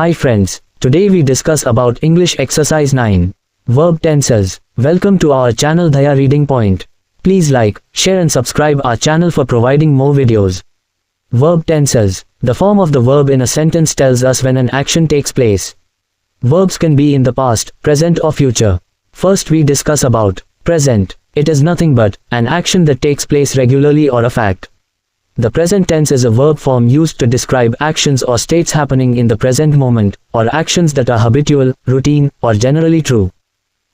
Hi friends, today we discuss about English exercise 9. Verb tenses. Welcome to our channel Dhaya Reading Point. Please like, share and subscribe our channel for providing more videos. Verb tenses. The form of the verb in a sentence tells us when an action takes place. Verbs can be in the past, present or future. First we discuss about present. It is nothing but an action that takes place regularly or a fact. The present tense is a verb form used to describe actions or states happening in the present moment, or actions that are habitual, routine, or generally true.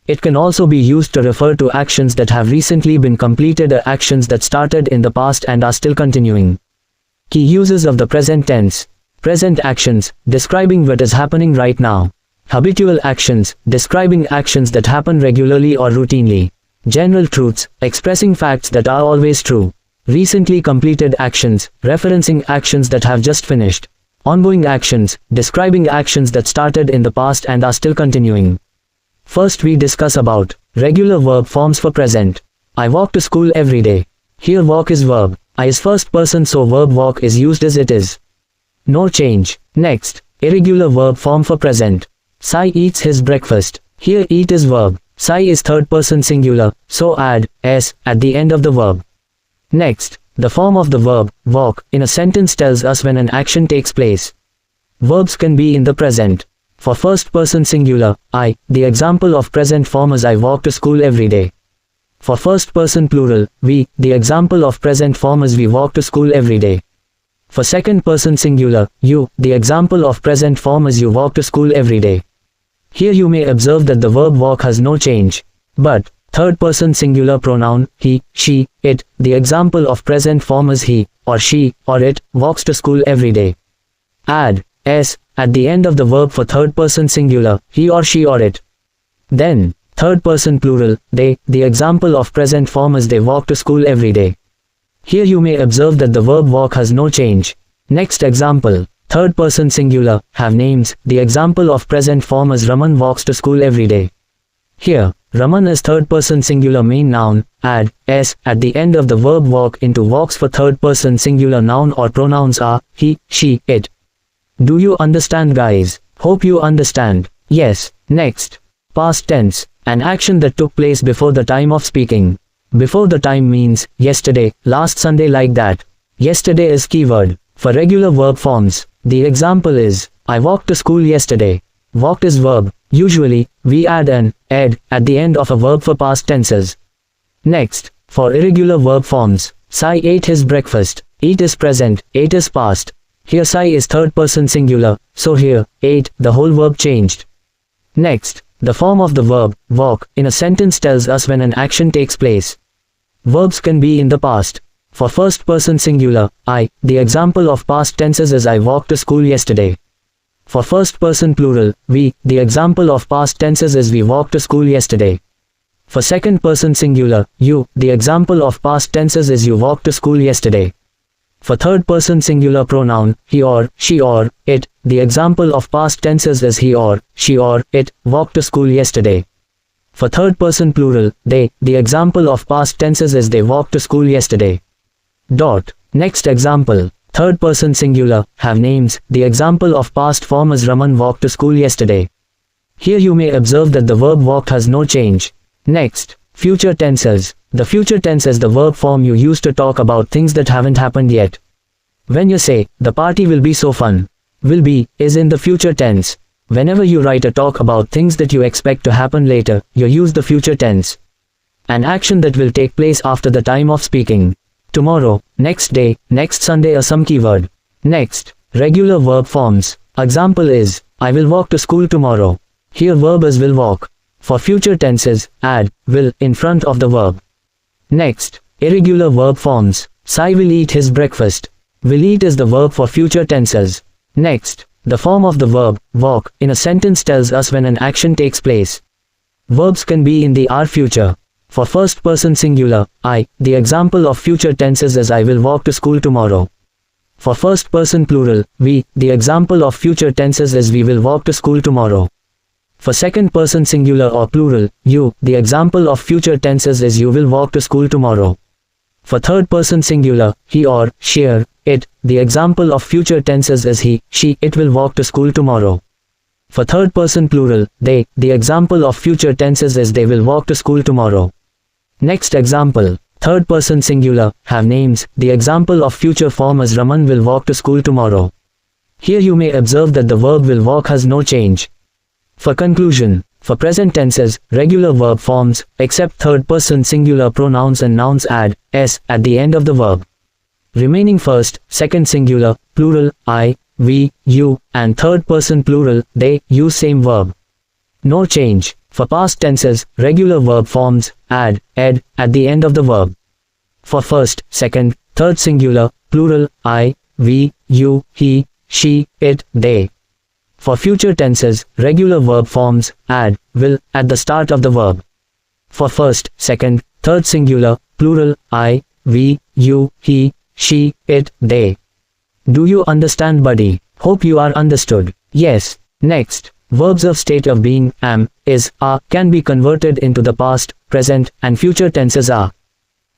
It can also be used to refer to actions that have recently been completed or actions that started in the past and are still continuing. Key uses of the present tense. Present actions, describing what is happening right now. Habitual actions, describing actions that happen regularly or routinely. General truths, expressing facts that are always true. Recently completed actions, referencing actions that have just finished. Ongoing actions, describing actions that started in the past and are still continuing. First we discuss about regular verb forms for present. I walk to school every day. Here walk is verb. I is first person, so verb walk is used as it is. No change. Next, irregular verb form for present. Sai eats his breakfast. Here eat is verb. Sai is third person singular, so add s at the end of the verb. Next, the form of the verb, walk, in a sentence tells us when an action takes place. Verbs can be in the present. For first person singular, I, the example of present form is I walk to school every day. For first person plural, we, the example of present form is we walk to school every day. For second person singular, you, the example of present form is you walk to school every day. Here you may observe that the verb walk has no change. But, third person singular pronoun, he, she, it, the example of present form is he, or she, or it, walks to school every day. Add s at the end of the verb for third person singular, he or she or it. Then, third person plural, they, the example of present form is they walk to school every day. Here you may observe that the verb walk has no change. Next example, third person singular, have names, the example of present form is Raman walks to school every day. Here, Raman is third person singular main noun, add s at the end of the verb walk into walks for third person singular noun or pronouns are he, she, it. Do you understand guys? Hope you understand. Yes. Next, past tense, an action that took place before the time of speaking. Before the time means yesterday, last Sunday, like that. Yesterday is keyword. For regular verb forms, the example is I walked to school yesterday. Walked is verb. Usually, we add an ed at the end of a verb for past tenses. Next, for irregular verb forms, Sai ate his breakfast. Eat is present, ate is past. Here Sai is third person singular, so here, ate, the whole verb changed. Next, the form of the verb, walk, in a sentence tells us when an action takes place. Verbs can be in the past. For first person singular, I, the example of past tenses is I walked to school yesterday. For first person plural, we, the example of past tenses is we walked to school yesterday. For second person singular, you, the example of past tenses is you walked to school yesterday. For third person singular pronoun, he or she or it, the example of past tenses is he or she or it, walked to school yesterday. For third person plural, they, the example of past tenses is they walked to school yesterday. Next example, third person singular, have names, the example of past form is Raman walked to school yesterday. Here you may observe that the verb walked has no change. Next, future tenses. The future tense is the verb form you use to talk about things that haven't happened yet. When you say, the party will be so fun, will be, is in the future tense. Whenever you write or talk about things that you expect to happen later, you use the future tense. An action that will take place after the time of speaking. Tomorrow, next day, next Sunday or some keyword. Next, regular verb forms. Example is, I will walk to school tomorrow. Here verb is will walk. For future tenses, add will in front of the verb. Next, irregular verb forms. Sai will eat his breakfast. Will eat is the verb for future tenses. Next, the form of the verb, walk, in a sentence tells us when an action takes place. Verbs can be in the future. For first person singular, I, the example of future tenses is I will walk to school tomorrow. For first person plural, we, the example of future tenses is we will walk to school tomorrow. For second person singular or plural, you, the example of future tenses is you will walk to school tomorrow. For third person singular, he or she, it, the example of future tenses is he, she, it will walk to school tomorrow. For third person plural, they, the example of future tenses is they will walk to school tomorrow. Next example, third person singular, have names, the example of future form is Raman will walk to school tomorrow. Here you may observe that the verb will walk has no change. For conclusion, for present tenses, regular verb forms, except third person singular pronouns and nouns add s at the end of the verb. Remaining first, second singular, plural, I, we, you, and third person plural, they, use same verb. No change. For past tenses, regular verb forms, add, ed, at the end of the verb. For first, second, third singular, plural, I, we, you, he, she, it, they. For future tenses, regular verb forms, add, will, at the start of the verb. For first, second, third singular, plural, I, we, you, he, she, it, they. Do you understand, buddy? Hope you are understood. Yes. Next, verbs of state of being, am, is, are, can be converted into the past, present, and future tenses are.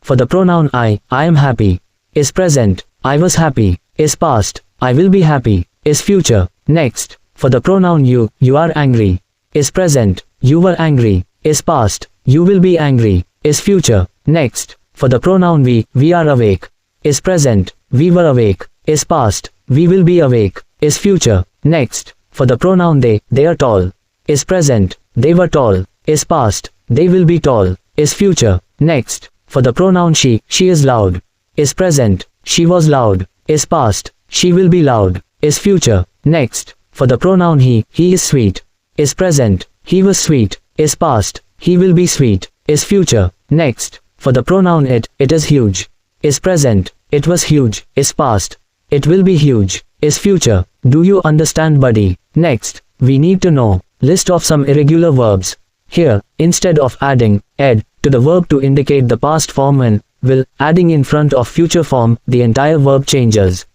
For the pronoun I am happy, is present, I was happy, is past, I will be happy, is future. Next, for the pronoun you are angry, is present, you were angry, is past, you will be angry, is future. Next, for the pronoun we are awake, is present, we were awake, is past, we will be awake, is future. Next, for the pronoun they are tall, is present, they were tall, is past, they will be tall, is future. Next, for the pronoun she is loud, is present, she was loud, is past, she will be loud, is future. Next, for the pronoun he is sweet, is present, he was sweet, is past, he will be sweet, is future. Next, for the pronoun it is huge, is present, it was huge, is past, it will be huge, is future. Do you understand, buddy? Next, we need to know list of some irregular verbs. Here, instead of adding ed to the verb to indicate the past form and will adding in front of future form, the entire verb changes.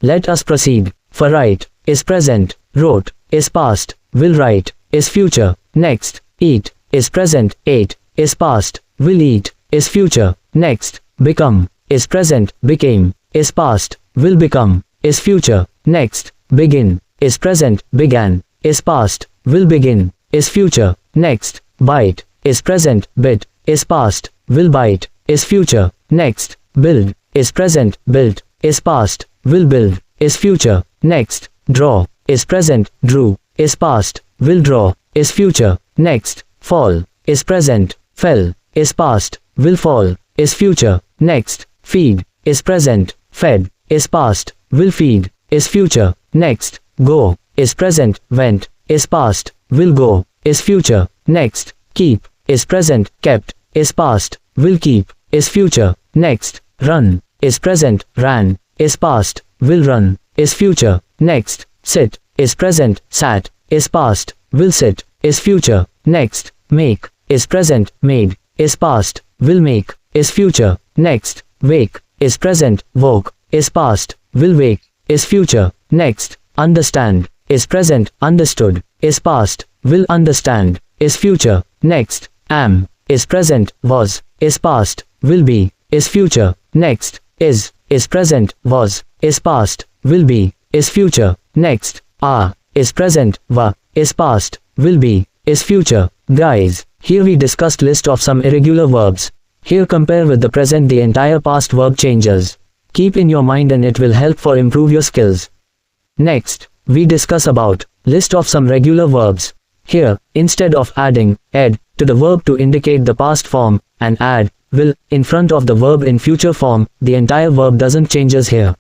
Let us proceed. For write, is present, wrote, is past, will write, is future. Next, eat, is present, ate, is past, will eat, is future. Next, become, is present, became, is past, will become, is future. Next, begin, is present, began, is past, will begin, is future. Next, bite, is present, bit, is past, will bite, is future. Next, build, is present, built, is past, will build, is future. Next, draw, is present, drew, is past, will draw, is future. Next, fall, is present, fell, is past, will fall, is future. Next, feed, is present, fed, is past, will feed, is future. Next, go, is present, went, is past, will go, is future. Next, keep, is present, kept, is past, will keep, is future. Next, run, is present, ran, is past, will run, is future. Next, sit, is present, sat, is past, will sit, is future. Next, make, is present, made, is past, will make, is future. Next, wake, is present, woke, is past, will wake, is future. Next, understand, is present, understood, is past, will understand, is future. Next, am, is present, was, is past, will be, is future. Next, is present, was, is past, will be, is future. Next, are, is present, were, is past, will be, is future. Guys, here we discussed list of some irregular verbs. Here compare with the present, the entire past verb changes. Keep in your mind and it will help for improve your skills. Next, we discuss about list of some regular verbs. Here, instead of adding ed to the verb to indicate the past form and add will in front of the verb in future form, the entire verb doesn't changes here.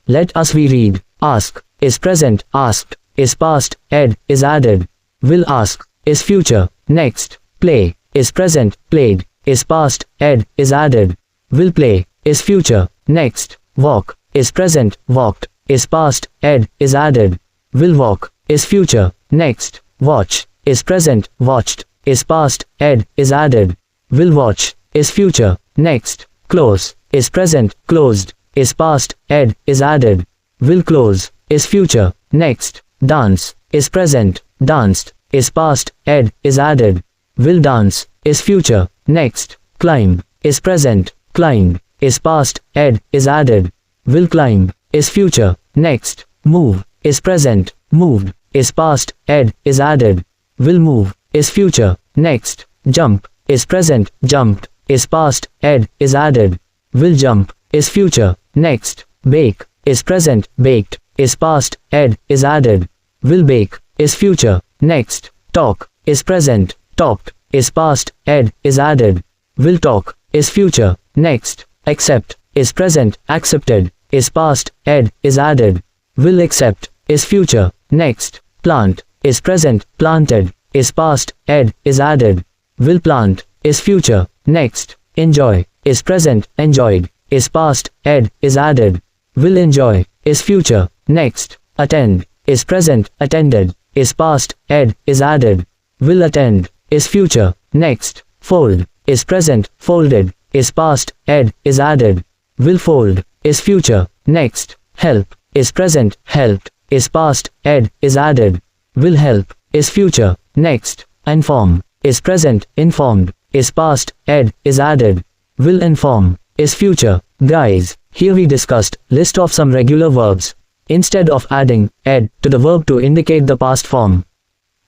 Let us reread. Ask, is present, asked, is past, ed, is added. Will ask, is future. Next, play, is present, played, is past, ed, is added. Will play, is future. Next, walk, is present, walked, is past, ed, is added. Will walk, is future. Next, watch, is present, watched, is past, ed, is added. Will watch, is future. Next, close, is present, closed, is past, ed, is added. Will close, is future. Next, dance, is present, danced, is past, ed, is added. Will dance, is future. Next, climb, is present, climbed, is past, ed, is added. Will climb, is future. Next, move, is present, moved, is past, ed, is added. Will move, is future, next. Jump, is present, jumped, is past, ed, is added. Will jump, is future, next. Bake, is present, baked, is past, ed, is added. Will bake, is future, next. Talk, is present, talked, is past, ed, is added. Will talk, is future, next. Accept, is present, accepted, is past, ed, is added. Will accept, is future, next. Plant, is present, planted, is past, ed, is added. Will plant, is future, next. Enjoy, is present, enjoyed, is past, ed, is added. Will enjoy, is future, next. Attend, is present, attended, is past, ed, is added. Will attend, is future, next. Fold, is present, folded, is past, ed, is added. Will fold, is future, next. Help, is present, helped, is past, ed, is added. Will help, is future, next. Inform, is present, informed, is past, ed, is added. Will inform, is future. Guys, here we discussed list of some regular verbs. Instead of adding ed to the verb to indicate the past form,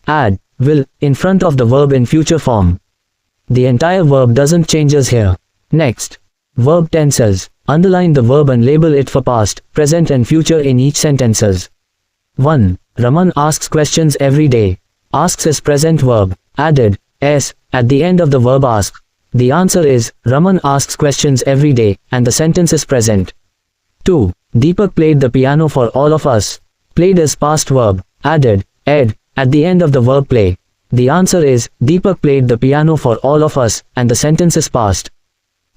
add will in front of the verb in future form. The entire verb doesn't changes here. Next, verb tenses. Underline the verb and label it for past, present and future in each sentences. 1. Raman asks questions every day. Asks is present verb. Added s at the end of the verb ask. The answer is Raman asks questions every day and the sentence is present. 2. Deepak played the piano for all of us. Played is past verb. Added ed at the end of the verb play. The answer is Deepak played the piano for all of us and the sentence is past.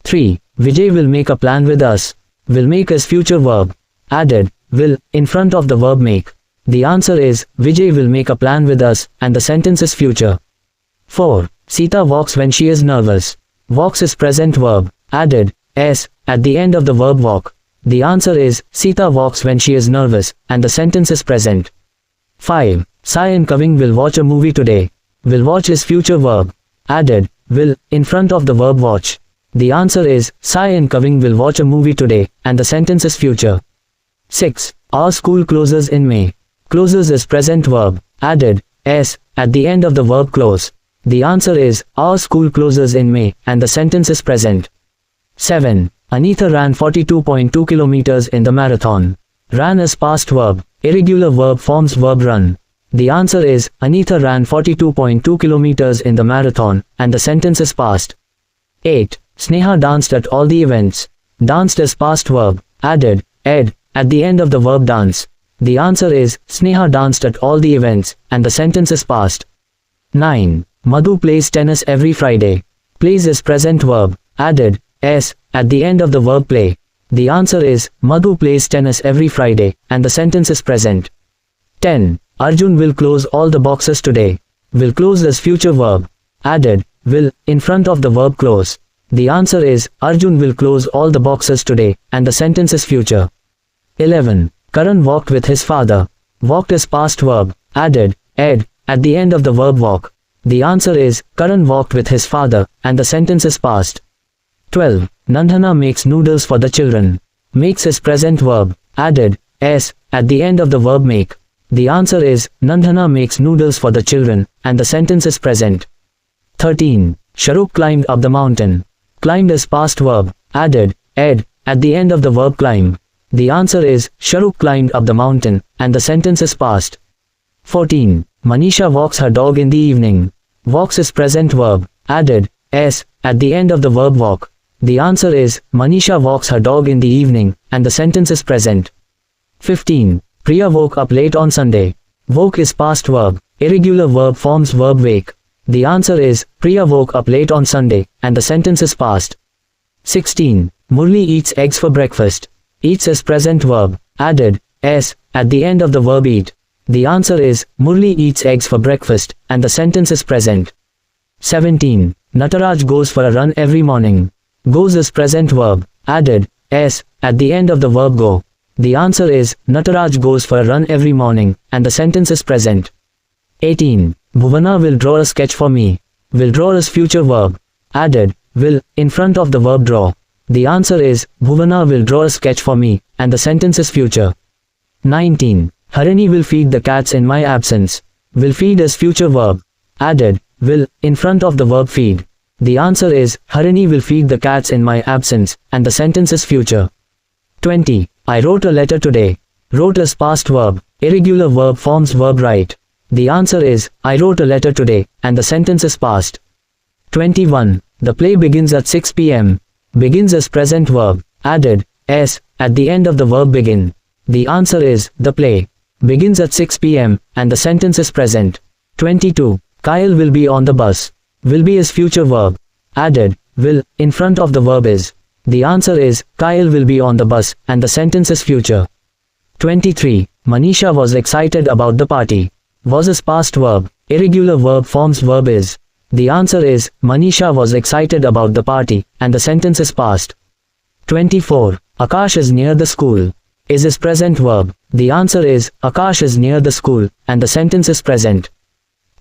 3. Vijay will make a plan with us. Will make is future verb. Added will in front of the verb make. The answer is Vijay will make a plan with us and the sentence is future. 4. Sita walks when she is nervous. Walks is present verb. Added s at the end of the verb walk. The answer is Sita walks when she is nervous and the sentence is present. 5. Sai and Kaving will watch a movie today. Will watch is future verb. Added will in front of the verb watch. The answer is Sai and Kaving will watch a movie today and the sentence is future. 6. Our school closes in May. Closes is present verb. Added s at the end of the verb close. The answer is our school closes in May and the sentence is present. 7. Anita ran 42.2 kilometers in the marathon. Ran is past verb. Irregular verb forms verb run. The answer is Anita ran 42.2 kilometers in the marathon and the sentence is past. 8. Sneha danced at all the events. Danced is past verb. Added ed at the end of the verb dance. The answer is Sneha danced at all the events and the sentence is past. 9. Madhu plays tennis every Friday. Plays is present verb. Added s at the end of the verb play. The answer is Madhu plays tennis every Friday and the sentence is present. 10. Arjun will close all the boxes today. Will close is future verb. Added will in front of the verb close. The answer is Arjun will close all the boxes today and the sentence is future. 11. Karan walked with his father. Walked is past verb. Added ed at the end of the verb walk. The answer is Karan walked with his father and the sentence is past. 12. Nandhana makes noodles for the children. Makes is present verb. Added s at the end of the verb make. The answer is Nandhana makes noodles for the children and the sentence is present. 13. Shahrukh climbed up the mountain. Climbed is past verb. Added ed at the end of the verb climb. The answer is Shahrukh climbed up the mountain and the sentence is past. 14. Manisha walks her dog in the evening. Walks is present verb. Added s at the end of the verb walk. The answer is Manisha walks her dog in the evening and the sentence is present. 15. Priya woke up late on Sunday. Woke is past verb. Irregular verb forms verb wake. The answer is Priya woke up late on Sunday and the sentence is past. 16. Murli eats eggs for breakfast. Eats is present verb. Added s at the end of the verb eat. The answer is Murli eats eggs for breakfast and the sentence is present. 17. Nataraj goes for a run every morning. Goes is present verb. Added s at the end of the verb go. The answer is Nataraj goes for a run every morning and the sentence is present. 18. Bhuvana will draw a sketch for me. Will draw is future verb. Added will in front of the verb draw. The answer is Bhuvana will draw a sketch for me and the sentence is future. 19. Harini will feed the cats in my absence. Will feed is future verb. Added, will, in front of the verb feed. The answer is, Harini will feed the cats in my absence, and the sentence is future. 20. I wrote a letter today. Wrote is past verb. Irregular verb forms verb right. The answer is, I wrote a letter today, and the sentence is past. 21. The play begins at 6 p.m. Begins is present verb. Added, s, at the end of the verb begin. The answer is, the play begins at 6 p.m., and the sentence is present. 22. Kyle will be on the bus. Will be is future verb. Added, will, in front of the verb is. The answer is, Kyle will be on the bus, and the sentence is future. 23. Manisha was excited about the party. Was is past verb. Irregular verb forms verb is. The answer is, Manisha was excited about the party, and the sentence is past. 24. Akash is near the school. Is present verb. The answer is, Akash is near the school, and the sentence is present.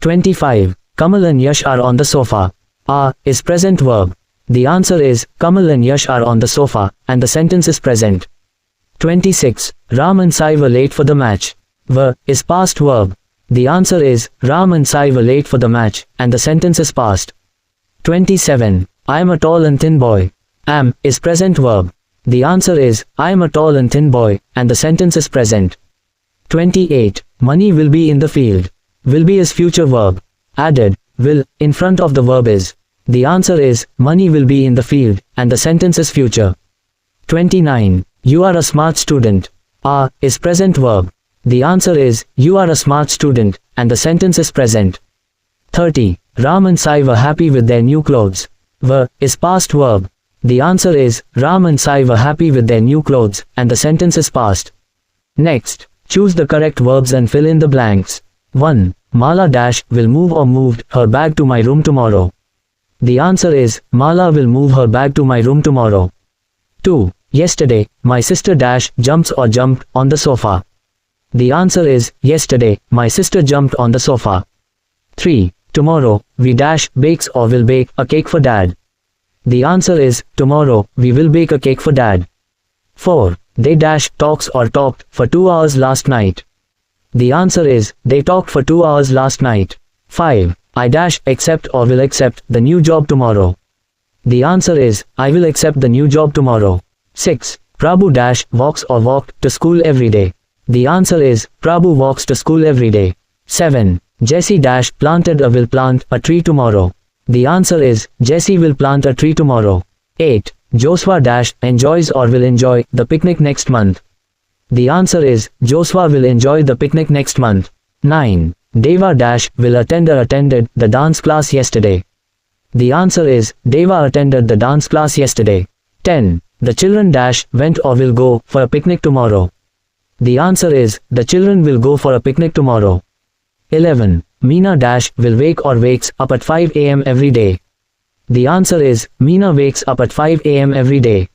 25. Kamal and Yash are on the sofa. Are is present verb. The answer is, Kamal and Yash are on the sofa, and the sentence is present. 26. Ram and Sai were late for the match. Were is past verb. The answer is, Ram and Sai were late for the match, and the sentence is past. 27. I am a tall and thin boy. Am is present verb. The answer is, I am a tall and thin boy, and the sentence is present. 28. Money will be in the field. Will be is future verb. Added, will, in front of the verb is. The answer is, money will be in the field, and the sentence is future. 29. You are a smart student. Are is present verb. The answer is, you are a smart student, and the sentence is present. 30. Ram and Sai were happy with their new clothes. Were is past verb. The answer is, Ram and Sai were happy with their new clothes, and the sentence is past. Next, choose the correct verbs and fill in the blanks. 1. Mala dash will move or moved her bag to my room tomorrow. The answer is, Mala will move her bag to my room tomorrow. 2. Yesterday, my sister dash jumps or jumped on the sofa. The answer is, yesterday, my sister jumped on the sofa. 3. Tomorrow, we dash bakes or will bake a cake for dad. The answer is, tomorrow, we will bake a cake for dad. 4. They dash talks or talked for 2 hours last night. The answer is, they talked for 2 hours last night. 5. I dash accept or will accept the new job tomorrow. The answer is, I will accept the new job tomorrow. 6. Prabhu dash walks or walked to school every day. The answer is, Prabhu walks to school every day. 7. Jesse dash planted or will plant a tree tomorrow. The answer is, Jesse will plant a tree tomorrow. 8. Joshua dash enjoys or will enjoy the picnic next month. The answer is, Joshua will enjoy the picnic next month. 9. Deva dash will attend or attended the dance class yesterday. The answer is, Deva attended the dance class yesterday. 10. The children dash went or will go for a picnic tomorrow. The answer is, the children will go for a picnic tomorrow. 11. Meena dash will wake or wakes up at 5 a.m. every day. The answer is, Meena wakes up at 5 a.m. every day.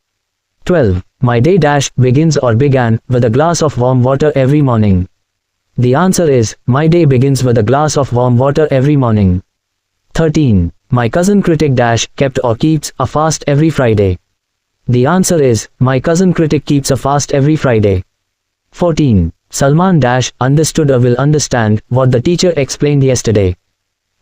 12. My day dash begins or began with a glass of warm water every morning. The answer is, my day begins with a glass of warm water every morning. 13. My cousin Kritik dash kept or keeps a fast every Friday. The answer is, my cousin Kritik keeps a fast every Friday. 14. Salman dash understood or will understand what the teacher explained yesterday.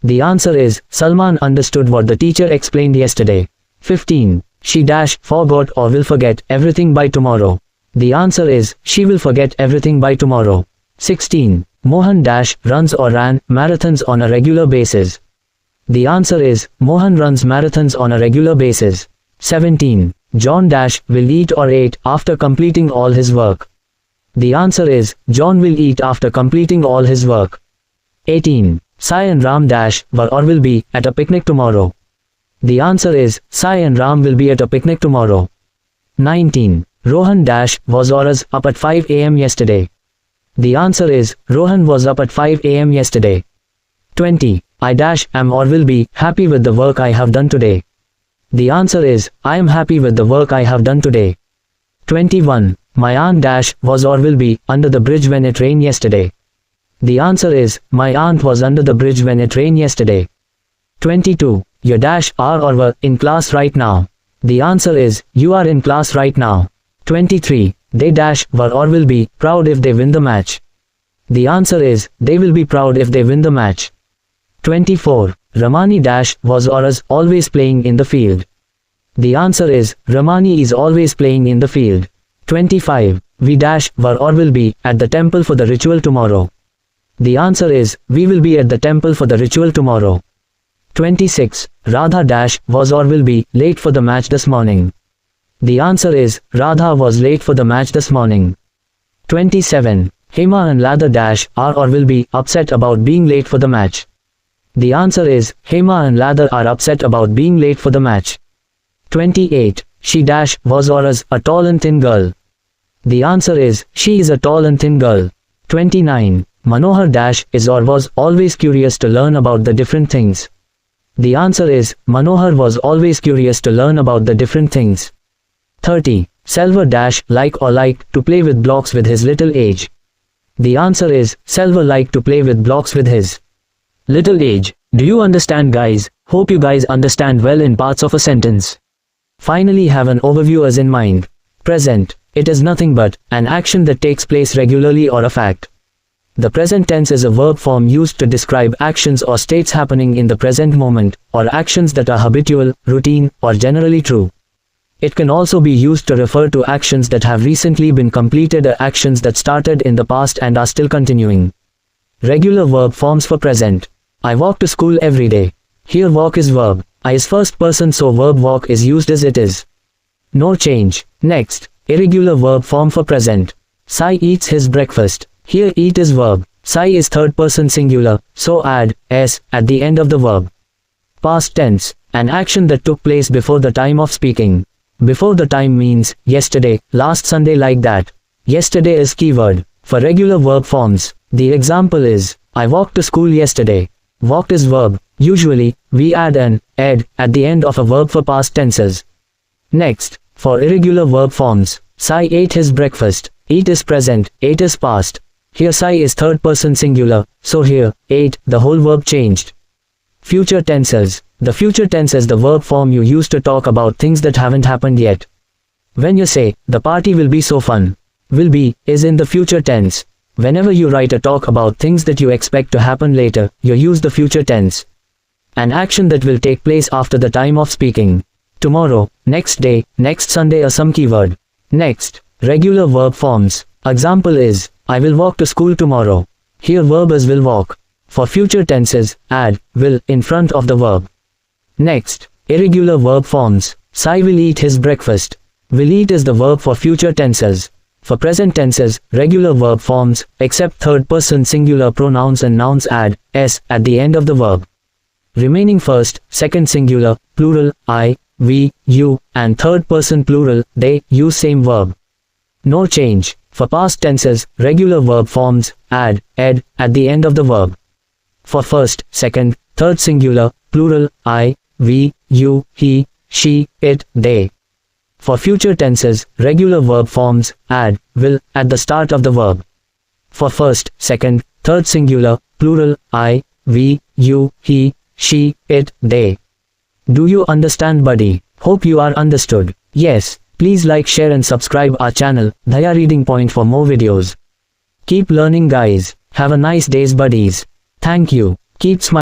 The answer is, Salman understood what the teacher explained yesterday. 15. She dash forgot or will forget everything by tomorrow. The answer is, she will forget everything by tomorrow. 16. Mohan dash runs or ran marathons on a regular basis. The answer is, Mohan runs marathons on a regular basis. 17. John dash will eat or ate after completing all his work. The answer is, John will eat after completing all his work. 18. Sai and Ram dash were or will be at a picnic tomorrow. The answer is, Sai and Ram will be at a picnic tomorrow. 19. Rohan dash was or is up at 5 a.m. yesterday. The answer is, Rohan was up at 5 a.m. yesterday. 20. I dash am or will be happy with the work I have done today. The answer is, I am happy with the work I have done today. 21. My aunt dash was or will be under the bridge when it rained yesterday. The answer is, my aunt was under the bridge when it rained yesterday. 22. Your dash are or were in class right now. The answer is, you are in class right now. 23. They dash were or will be proud if they win the match. The answer is, they will be proud if they win the match. 24. Ramani was or is always playing in the field. The answer is, Ramani is always playing in the field. 25. We were or will be at the temple for the ritual tomorrow. The answer is, we will be at the temple for the ritual tomorrow. 26. Radha was or will be late for the match this morning. The answer is, Radha was late for the match this morning. 27. Hema and Lather are or will be upset about being late for the match. The answer is, Hema and Lather are upset about being late for the match. 28. She was or is a tall and thin girl. The answer is, she is a tall and thin girl. 29. Manohar is or was always curious to learn about the different things. The answer is, Manohar was always curious to learn about the different things. 30. Selva like to play with blocks with his little age. The answer is, Selva liked to play with blocks with his little age. Do you understand, guys? Hope you guys understand well in parts of a sentence. Finally, have an overview as in mind. Present. It is nothing but an action that takes place regularly or a fact. The present tense is a verb form used to describe actions or states happening in the present moment, or actions that are habitual, routine, or generally true. It can also be used to refer to actions that have recently been completed or actions that started in the past and are still continuing. Regular verb forms for present. I walk to school every day. Here walk is verb. I is first person, so verb walk is used as it is. No change. Next, irregular verb form for present. Sai eats his breakfast. Here eat is verb. Sai is third person singular, so add s at the end of the verb. Past tense, an action that took place before the time of speaking. Before the time means yesterday, last Sunday, like that. Yesterday is keyword. For regular verb forms, the example is, I walked to school yesterday. Walked is verb. Usually, we add an ed at the end of a verb for past tenses. Next, for irregular verb forms, Sai ate his breakfast. Eat is present, ate is past. Here Sai is third person singular, so here, ate, the whole verb changed. Future tenses. The future tense is the verb form you use to talk about things that haven't happened yet. When you say, the party will be so fun, will be is in the future tense. Whenever you write or talk about things that you expect to happen later, you use the future tense. An action that will take place after the time of speaking. Tomorrow, next day, next Sunday, or some keyword. Next, regular verb forms. Example is, I will walk to school tomorrow. Here verb is will walk. For future tenses, add will in front of the verb. Next, irregular verb forms. Sai will eat his breakfast. Will eat is the verb for future tenses. For present tenses, regular verb forms, except third person singular pronouns and nouns, add s at the end of the verb. Remaining first, second singular, plural, I, we, you, and third person plural, they, use same verb. No change. For past tenses, regular verb forms, add ed at the end of the verb. For first, second, third singular, plural, I, we, you, he, she, it, they. For future tenses, regular verb forms, add will at the start of the verb. For first, second, third singular, plural, I, we, you, he, she, it, they. Do you understand, buddy? Hope you are understood. Yes, please like, share and subscribe our channel, Daya Reading Point, for more videos. Keep learning, guys. Have a nice days, buddies. Thank you. Keep smiling.